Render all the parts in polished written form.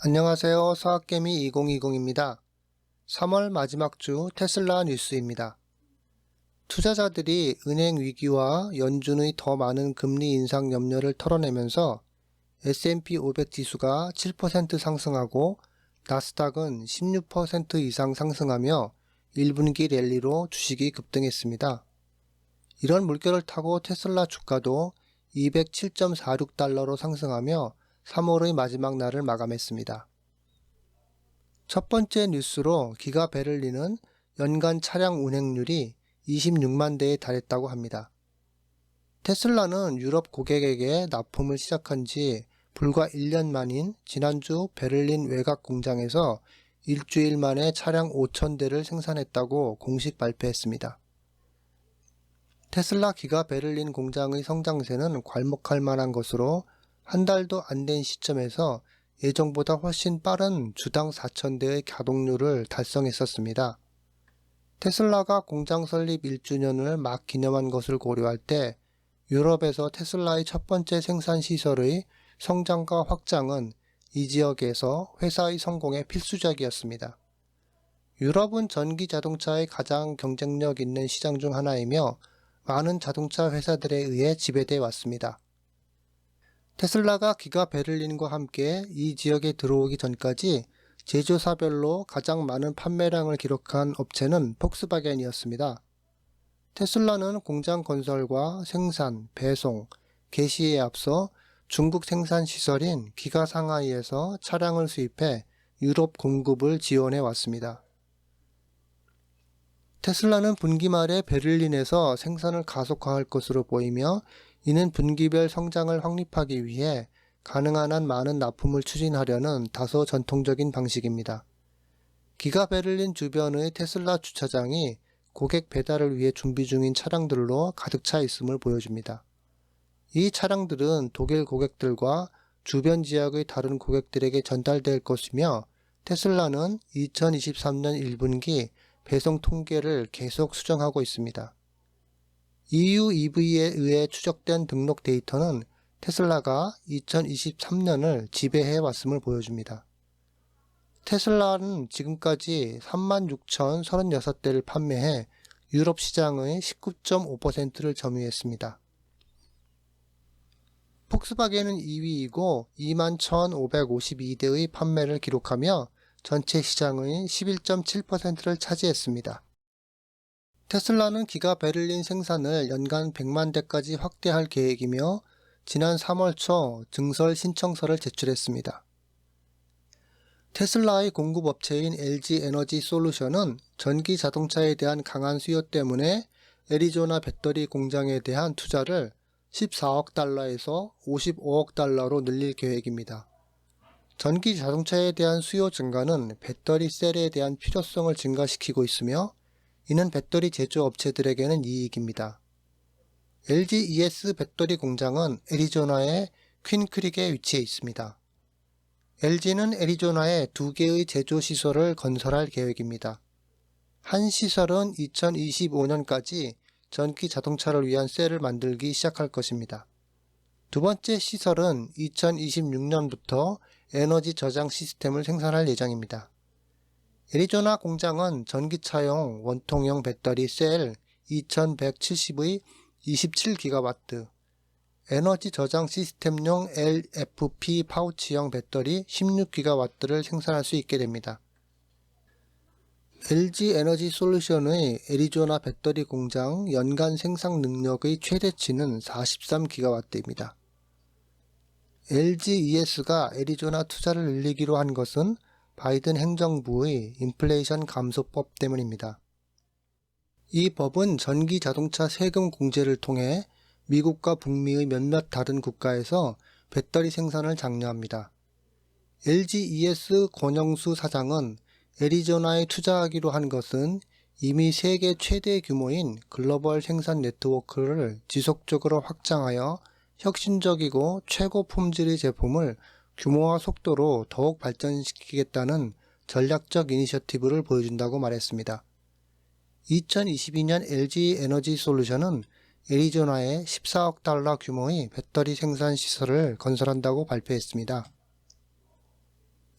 안녕하세요. 수학개미 2020입니다. 3월 마지막 주 테슬라 뉴스입니다. 투자자들이 은행 위기와 연준의 더 많은 금리 인상 염려를 털어내면서 S&P 500 지수가 7% 상승하고 나스닥은 16% 이상 상승하며 1분기 랠리로 주식이 급등했습니다. 이런 물결을 타고 테슬라 주가도 207.46달러로 상승하며 3월의 마지막 날을 마감했습니다. 첫 번째 뉴스로 기가 베를린은 연간 차량 운행률이 26만 대에 달했다고 합니다. 테슬라는 유럽 고객에게 납품을 시작한 지 불과 1년 만인 지난주 베를린 외곽 공장에서 일주일 만에 차량 5,000대를 생산했다고 공식 발표했습니다. 테슬라 기가 베를린 공장의 성장세는 괄목할 만한 것으로 한 달도 안 된 시점에서 예정보다 훨씬 빠른 주당 4,000대의 가동률을 달성했었습니다. 테슬라가 공장 설립 1주년을 막 기념한 것을 고려할 때 유럽에서 테슬라의 첫 번째 생산 시설의 성장과 확장은 이 지역에서 회사의 성공의 필수적이었습니다. 유럽은 전기 자동차의 가장 경쟁력 있는 시장 중 하나이며 많은 자동차 회사들에 의해 지배되어 왔습니다. 테슬라가 기가 베를린과 함께 이 지역에 들어오기 전까지 제조사별로 가장 많은 판매량을 기록한 업체는 폭스바겐이었습니다. 테슬라는 공장 건설과 생산, 배송, 개시에 앞서 중국 생산 시설인 기가 상하이에서 차량을 수입해 유럽 공급을 지원해 왔습니다. 테슬라는 분기 말에 베를린에서 생산을 가속화할 것으로 보이며 이는 분기별 성장을 확립하기 위해 가능한 한 많은 납품을 추진하려는 다소 전통적인 방식입니다. 기가 베를린 주변의 테슬라 주차장이 고객 배달을 위해 준비 중인 차량들로 가득 차 있음을 보여줍니다. 이 차량들은 독일 고객들과 주변 지역의 다른 고객들에게 전달될 것이며 테슬라는 2023년 1분기 배송 통계를 계속 수정하고 있습니다. EU EV에 의해 추적된 등록 데이터는 테슬라가 2023년을 지배해 왔음을 보여줍니다. 테슬라는 지금까지 36,036대를 판매해 유럽 시장의 19.5%를 점유했습니다. 폭스바겐은 2위이고 21,552대의 판매를 기록하며 전체 시장의 11.7%를 차지했습니다. 테슬라는 기가 베를린 생산을 연간 100만 대까지 확대할 계획이며 지난 3월 초 증설 신청서를 제출했습니다. 테슬라의 공급업체인 LG 에너지 솔루션은 전기 자동차에 대한 강한 수요 때문에 애리조나 배터리 공장에 대한 투자를 14억 달러에서 55억 달러로 늘릴 계획입니다. 전기 자동차에 대한 수요 증가는 배터리 셀에 대한 필요성을 증가시키고 있으며 이는 배터리 제조업체들에게는 이익입니다. LG ES 배터리 공장은 애리조나의 퀸크릭에 위치해 있습니다. LG는 애리조나에 2개의 제조시설을 건설할 계획입니다. 한 시설은 2025년까지 전기 자동차를 위한 셀을 만들기 시작할 것입니다. 두 번째 시설은 2026년부터 에너지 저장 시스템을 생산할 예정입니다. 애리조나 공장은 전기차용 원통형 배터리 셀 2170의 27GW, 에너지 저장 시스템용 LFP 파우치형 배터리 16GW를 생산할 수 있게 됩니다. LG 에너지 솔루션의 애리조나 배터리 공장 연간 생산 능력의 최대치는 43GW입니다. LG ES가 애리조나 투자를 늘리기로 한 것은 바이든 행정부의 인플레이션 감소법 때문입니다. 이 법은 전기 자동차 세금 공제를 통해 미국과 북미의 몇몇 다른 국가에서 배터리 생산을 장려합니다. LG ES 권영수 사장은 애리조나에 투자하기로 한 것은 이미 세계 최대 규모인 글로벌 생산 네트워크를 지속적으로 확장하여 혁신적이고 최고 품질의 제품을 규모와 속도로 더욱 발전시키겠다는 전략적 이니셔티브를 보여준다고 말했습니다. 2022년 LG 에너지 솔루션은 애리조나에 14억 달러 규모의 배터리 생산 시설을 건설한다고 발표했습니다.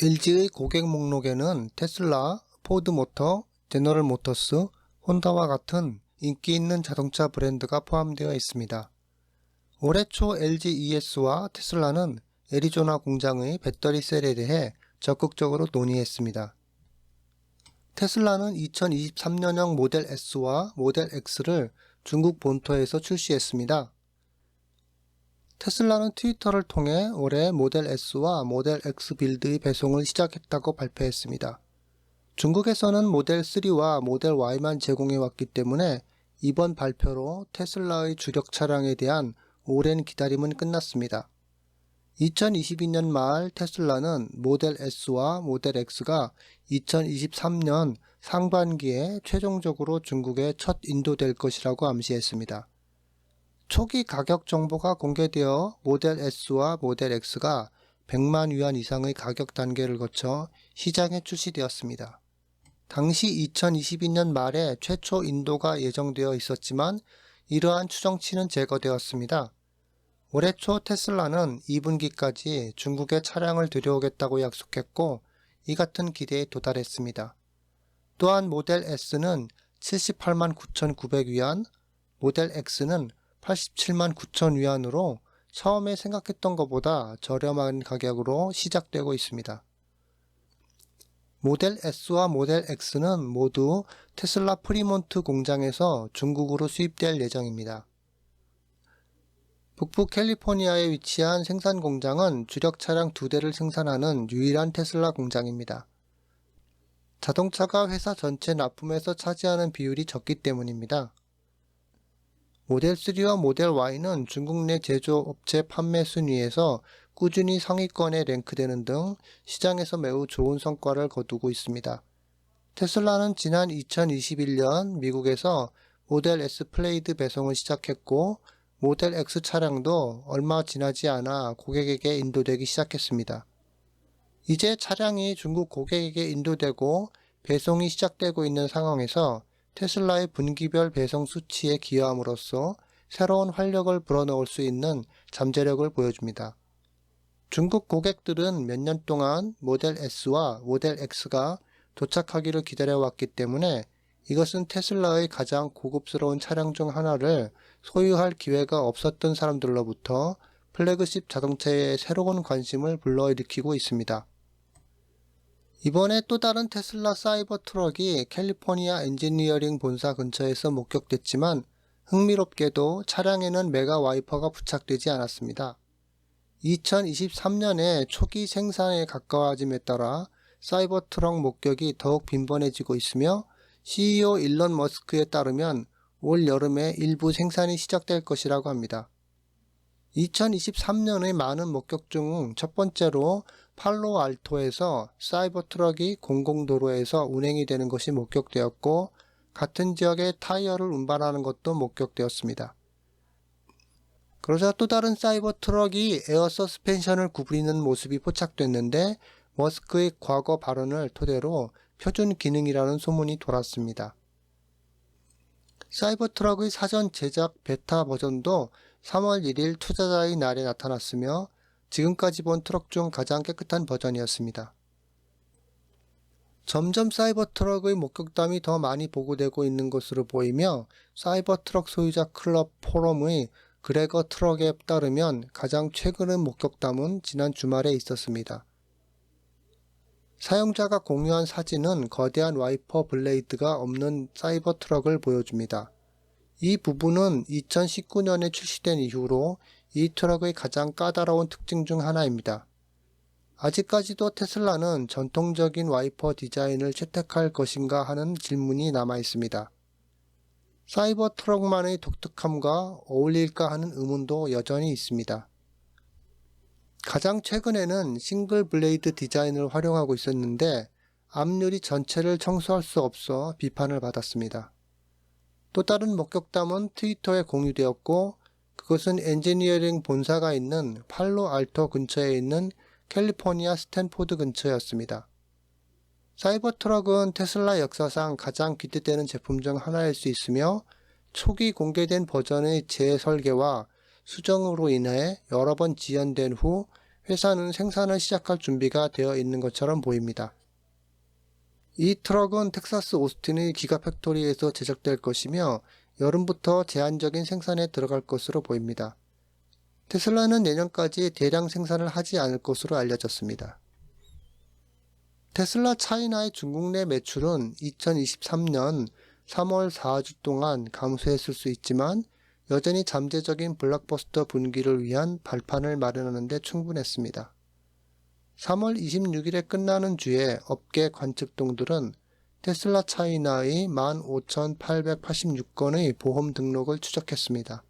LG의 고객 목록에는 테슬라, 포드모터, 제너럴모터스, 혼다와 같은 인기 있는 자동차 브랜드가 포함되어 있습니다. 올해 초 LG ES와 테슬라는 애리조나 공장의 배터리 셀에 대해 적극적으로 논의했습니다. 테슬라는 2023년형 모델 S와 모델 X를 중국 본토에서 출시했습니다. 테슬라는 트위터를 통해 올해 모델 S와 모델 X 빌드의 배송을 시작했다고 발표했습니다. 중국에서는 모델 3와 모델 Y만 제공해왔기 때문에 이번 발표로 테슬라의 주력 차량에 대한 오랜 기다림은 끝났습니다. 2022년 말 테슬라는 모델 S와 모델 X가 2023년 상반기에 최종적으로 중국에 첫 인도될 것이라고 암시했습니다. 초기 가격 정보가 공개되어 모델 S와 모델 X가 100만 위안 이상의 가격 단계를 거쳐 시장에 출시되었습니다. 당시 2022년 말에 최초 인도가 예정되어 있었지만 이러한 추정치는 제거되었습니다. 올해 초 테슬라는 2분기까지 중국에 차량을 들여오겠다고 약속했고 이 같은 기대에 도달했습니다. 또한 모델 S는 78만 9,900위안, 모델 X는 87만 9,000위안으로 처음에 생각했던 것보다 저렴한 가격으로 시작되고 있습니다. 모델 S와 모델 X는 모두 테슬라 프리몬트 공장에서 중국으로 수입될 예정입니다. 북부 캘리포니아에 위치한 생산 공장은 주력 차량 2대를 생산하는 유일한 테슬라 공장입니다. 자동차가 회사 전체 납품에서 차지하는 비율이 적기 때문입니다. 모델 3와 모델 Y는 중국 내 제조업체 판매 순위에서 꾸준히 상위권에 랭크되는 등 시장에서 매우 좋은 성과를 거두고 있습니다. 테슬라는 지난 2021년 미국에서 모델 S 플레이드 배송을 시작했고 모델 X 차량도 얼마 지나지 않아 고객에게 인도되기 시작했습니다. 이제 차량이 중국 고객에게 인도되고 배송이 시작되고 있는 상황에서 테슬라의 분기별 배송 수치에 기여함으로써 새로운 활력을 불어넣을 수 있는 잠재력을 보여줍니다. 중국 고객들은 몇 년 동안 모델 S와 모델 X가 도착하기를 기다려왔기 때문에 이것은 테슬라의 가장 고급스러운 차량 중 하나를 소유할 기회가 없었던 사람들로부터 플래그십 자동차에 새로운 관심을 불러일으키고 있습니다. 이번에 또 다른 테슬라 사이버 트럭이 캘리포니아 엔지니어링 본사 근처에서 목격됐지만 흥미롭게도 차량에는 메가 와이퍼가 부착되지 않았습니다. 2023년에 초기 생산에 가까워짐에 따라 사이버 트럭 목격이 더욱 빈번해지고 있으며 CEO 일론 머스크에 따르면 올 여름에 일부 생산이 시작될 것이라고 합니다. 2023년의 많은 목격 중 첫 번째로 팔로알토에서 사이버 트럭이 공공도로에서 운행이 되는 것이 목격되었고 같은 지역에 타이어를 운반하는 것도 목격되었습니다. 그러자 또 다른 사이버 트럭이 에어 서스펜션을 구부리는 모습이 포착됐는데 머스크의 과거 발언을 토대로 표준 기능이라는 소문이 돌았습니다. 사이버 트럭의 사전 제작 베타 버전도 3월 1일 투자자의 날에 나타났으며 지금까지 본 트럭 중 가장 깨끗한 버전이었습니다. 점점 사이버 트럭의 목격담이 더 많이 보고되고 있는 것으로 보이며 사이버 트럭 소유자 클럽 포럼의 그레거 트럭에 따르면 가장 최근의 목격담은 지난 주말에 있었습니다. 사용자가 공유한 사진은 거대한 와이퍼 블레이드가 없는 사이버 트럭을 보여줍니다. 이 부분은 2019년에 출시된 이후로 이 트럭의 가장 까다로운 특징 중 하나입니다. 아직까지도 테슬라는 전통적인 와이퍼 디자인을 채택할 것인가 하는 질문이 남아 있습니다. 사이버 트럭만의 독특함과 어울릴까 하는 의문도 여전히 있습니다. 가장 최근에는 싱글 블레이드 디자인을 활용하고 있었는데 앞유리 전체를 청소할 수 없어 비판을 받았습니다. 또 다른 목격담은 트위터에 공유되었고 그것은 엔지니어링 본사가 있는 팔로알토 근처에 있는 캘리포니아 스탠포드 근처였습니다. 사이버 트럭은 테슬라 역사상 가장 기대되는 제품 중 하나일 수 있으며 초기 공개된 버전의 재설계와 수정으로 인해 여러 번 지연된 후 회사는 생산을 시작할 준비가 되어 있는 것처럼 보입니다. 이 트럭은 텍사스 오스틴의 기가팩토리에서 제작될 것이며 여름부터 제한적인 생산에 들어갈 것으로 보입니다. 테슬라는 내년까지 대량 생산을 하지 않을 것으로 알려졌습니다. 테슬라 차이나의 중국 내 매출은 2023년 3월 4주 동안 감소했을 수 있지만 여전히 잠재적인 블록버스터 분기를 위한 발판을 마련하는 데 충분했습니다. 3월 26일에 끝나는 주에 업계 관측동들은 테슬라 차이나의 15,886건의 보험 등록을 추적했습니다.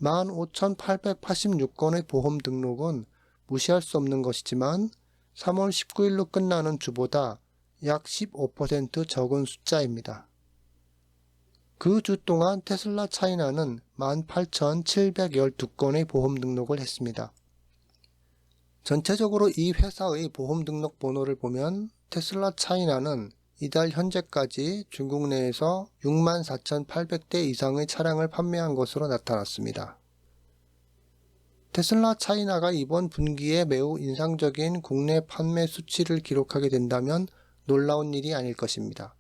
15,886건의 보험 등록은 무시할 수 없는 것이지만 3월 19일로 끝나는 주보다 약 15% 적은 숫자입니다. 그 주 동안 테슬라 차이나는 18,712건의 보험 등록을 했습니다. 전체적으로 이 회사의 보험 등록 번호를 보면 테슬라 차이나는 이달 현재까지 중국 내에서 64,800대 이상의 차량을 판매한 것으로 나타났습니다. 테슬라 차이나가 이번 분기에 매우 인상적인 국내 판매 수치를 기록하게 된다면 놀라운 일이 아닐 것입니다.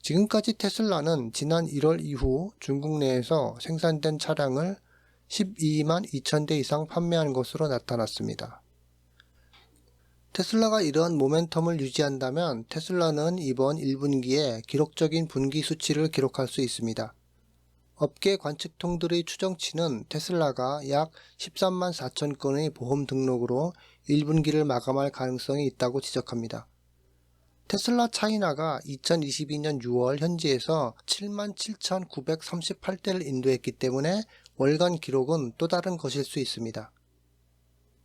지금까지 테슬라는 지난 1월 이후 중국 내에서 생산된 차량을 12만 2천 대 이상 판매한 것으로 나타났습니다. 테슬라가 이러한 모멘텀을 유지한다면 테슬라는 이번 1분기에 기록적인 분기 수치를 기록할 수 있습니다. 업계 관측통들의 추정치는 테슬라가 약 13만 4천 건의 보험 등록으로 1분기를 마감할 가능성이 있다고 지적합니다. 테슬라 차이나가 2022년 6월 현지에서 7만 7,938대를 인도했기 때문에 월간 기록은 또 다른 것일 수 있습니다.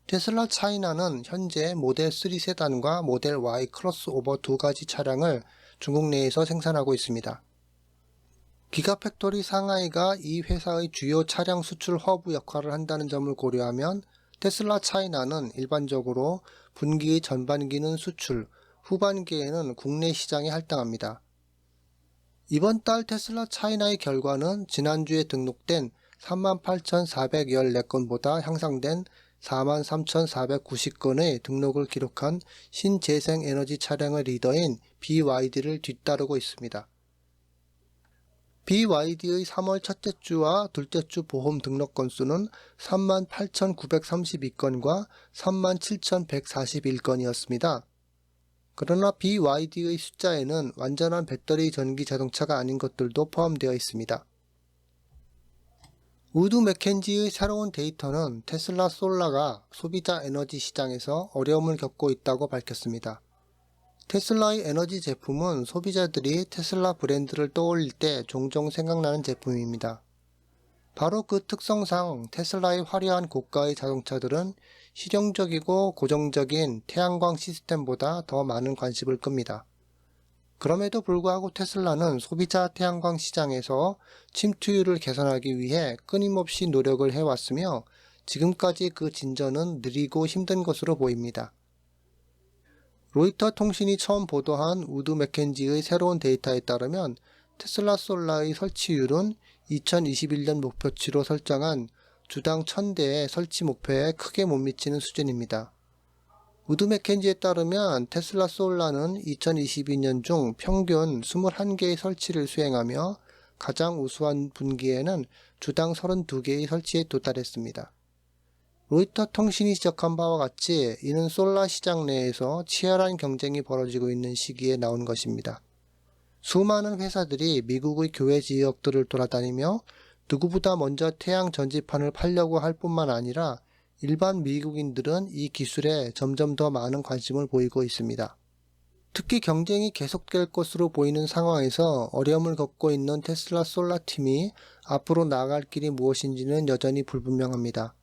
테슬라 차이나는 현재 모델 3 세단과 모델 Y 크로스오버 두 가지 차량을 중국 내에서 생산하고 있습니다. 기가팩토리 상하이가 이 회사의 주요 차량 수출 허브 역할을 한다는 점을 고려하면 테슬라 차이나는 일반적으로 분기의 전반기는 수출, 후반기에는 국내 시장에 할당합니다. 이번 달 테슬라 차이나의 결과는 지난주에 등록된 38,414건보다 향상된 43,490건의 등록을 기록한 신재생에너지 차량의 리더인 BYD를 뒤따르고 있습니다. BYD의 3월 첫째 주와 둘째 주 보험 등록 건수는 38,932건과 37,141건이었습니다. 그러나 BYD의 숫자에는 완전한 배터리 전기 자동차가 아닌 것들도 포함되어 있습니다. 우드 맥켄지의 새로운 데이터는 테슬라 솔라가 소비자 에너지 시장에서 어려움을 겪고 있다고 밝혔습니다. 테슬라의 에너지 제품은 소비자들이 테슬라 브랜드를 떠올릴 때 종종 생각나는 제품입니다. 바로 그 특성상 테슬라의 화려한 고가의 자동차들은 실용적이고 고정적인 태양광 시스템보다 더 많은 관심을 끕니다. 그럼에도 불구하고 테슬라는 소비자 태양광 시장에서 침투율을 개선하기 위해 끊임없이 노력을 해왔으며 지금까지 그 진전은 느리고 힘든 것으로 보입니다. 로이터 통신이 처음 보도한 우드 맥켄지의 새로운 데이터에 따르면 테슬라 솔라의 설치율은 2021년 목표치로 설정한 주당 1000대의 설치 목표에 크게 못 미치는 수준입니다. 우드 맥켄지에 따르면 테슬라 솔라는 2022년 중 평균 21개의 설치를 수행하며 가장 우수한 분기에는 주당 32개의 설치에 도달했습니다. 로이터 통신이 지적한 바와 같이 이는 솔라 시장 내에서 치열한 경쟁이 벌어지고 있는 시기에 나온 것입니다. 수많은 회사들이 미국의 교외 지역들을 돌아다니며 누구보다 먼저 태양 전지판을 팔려고 할 뿐만 아니라 일반 미국인들은 이 기술에 점점 더 많은 관심을 보이고 있습니다. 특히 경쟁이 계속될 것으로 보이는 상황에서 어려움을 겪고 있는 테슬라 솔라 팀이 앞으로 나아갈 길이 무엇인지는 여전히 불분명합니다.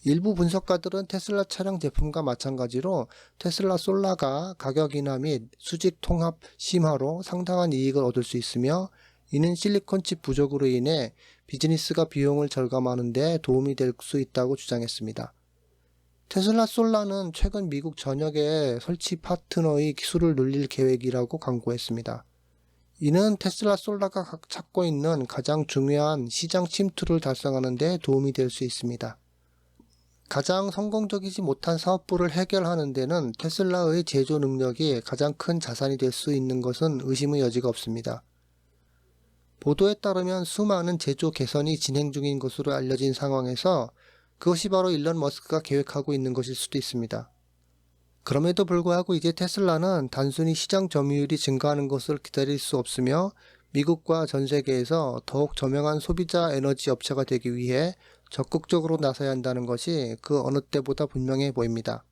일부 분석가들은 테슬라 차량 제품과 마찬가지로 테슬라 솔라가 가격 인하 및 수직 통합 심화로 상당한 이익을 얻을 수 있으며 이는 실리콘 칩 부족으로 인해 비즈니스가 비용을 절감하는 데 도움이 될 수 있다고 주장했습니다. 테슬라 솔라는 최근 미국 전역의 설치 파트너의 기술을 늘릴 계획이라고 광고했습니다. 이는 테슬라 솔라가 찾고 있는 가장 중요한 시장 침투를 달성하는 데 도움이 될 수 있습니다. 가장 성공적이지 못한 사업부를 해결하는 데는 테슬라의 제조 능력이 가장 큰 자산이 될 수 있는 것은 의심의 여지가 없습니다. 보도에 따르면 수많은 제조 개선이 진행 중인 것으로 알려진 상황에서 그것이 바로 일론 머스크가 계획하고 있는 것일 수도 있습니다. 그럼에도 불구하고 이제 테슬라는 단순히 시장 점유율이 증가하는 것을 기다릴 수 없으며 미국과 전 세계에서 더욱 저명한 소비자 에너지 업체가 되기 위해 적극적으로 나서야 한다는 것이 그 어느 때보다 분명해 보입니다.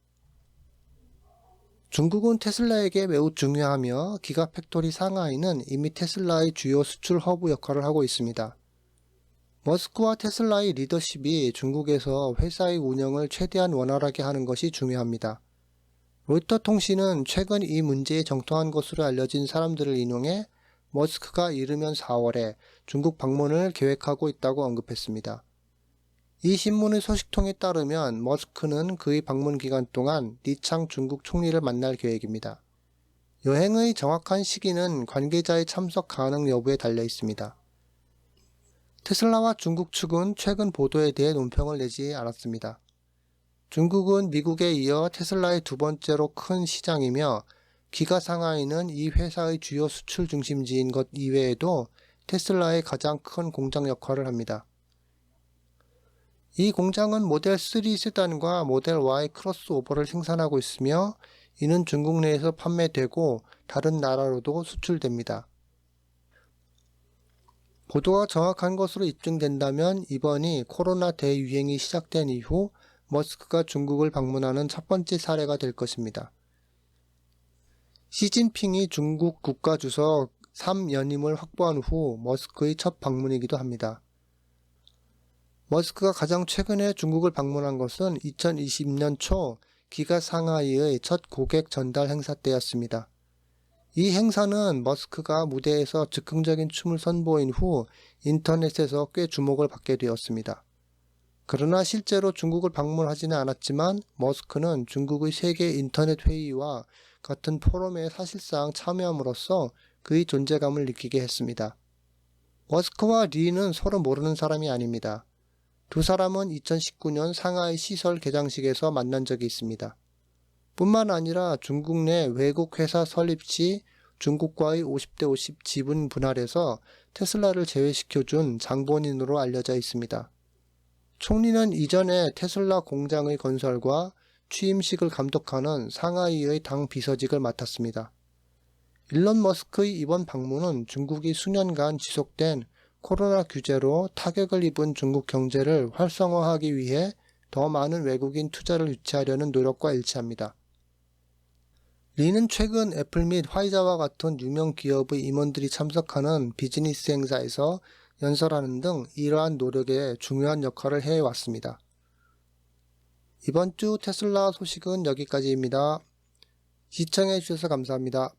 중국은 테슬라에게 매우 중요하며 기가팩토리 상하이는 이미 테슬라의 주요 수출 허브 역할을 하고 있습니다. 머스크와 테슬라의 리더십이 중국에서 회사의 운영을 최대한 원활하게 하는 것이 중요합니다. 로이터 통신은 최근 이 문제에 정통한 것으로 알려진 사람들을 인용해 머스크가 이르면 4월에 중국 방문을 계획하고 있다고 언급했습니다. 이 신문의 소식통에 따르면 머스크는 그의 방문 기간 동안 리창 중국 총리를 만날 계획입니다. 여행의 정확한 시기는 관계자의 참석 가능 여부에 달려 있습니다. 테슬라와 중국 측은 최근 보도에 대해 논평을 내지 않았습니다. 중국은 미국에 이어 테슬라의 두 번째로 큰 시장이며 기가 상하이는 이 회사의 주요 수출 중심지인 것 이외에도 테슬라의 가장 큰 공장 역할을 합니다. 이 공장은 모델 3 세단과 모델 Y 크로스오버를 생산하고 있으며 이는 중국 내에서 판매되고 다른 나라로도 수출됩니다. 보도가 정확한 것으로 입증된다면 이번이 코로나 대유행이 시작된 이후 머스크가 중국을 방문하는 첫 번째 사례가 될 것입니다. 시진핑이 중국 국가주석 3연임을 확보한 후 머스크의 첫 방문이기도 합니다. 머스크가 가장 최근에 중국을 방문한 것은 2020년 초 기가 상하이의 첫 고객 전달 행사 때였습니다. 이 행사는 머스크가 무대에서 즉흥적인 춤을 선보인 후 인터넷에서 꽤 주목을 받게 되었습니다. 그러나 실제로 중국을 방문하지는 않았지만 머스크는 중국의 세계 인터넷 회의와 같은 포럼에 사실상 참여함으로써 그의 존재감을 느끼게 했습니다. 머스크와 리는 서로 모르는 사람이 아닙니다. 두 사람은 2019년 상하이 시설 개장식에서 만난 적이 있습니다. 뿐만 아니라 중국 내 외국 회사 설립 시 중국과의 50대 50 지분 분할에서 테슬라를 제외시켜준 장본인으로 알려져 있습니다. 총리는 이전에 테슬라 공장의 건설과 취임식을 감독하는 상하이의 당 비서직을 맡았습니다. 일론 머스크의 이번 방문은 중국이 수년간 지속된 코로나 규제로 타격을 입은 중국 경제를 활성화하기 위해 더 많은 외국인 투자를 유치하려는 노력과 일치합니다. 리는 최근 애플 및 화이자와 같은 유명 기업의 임원들이 참석하는 비즈니스 행사에서 연설하는 등 이러한 노력에 중요한 역할을 해왔습니다. 이번 주 테슬라 소식은 여기까지입니다. 시청해주셔서 감사합니다.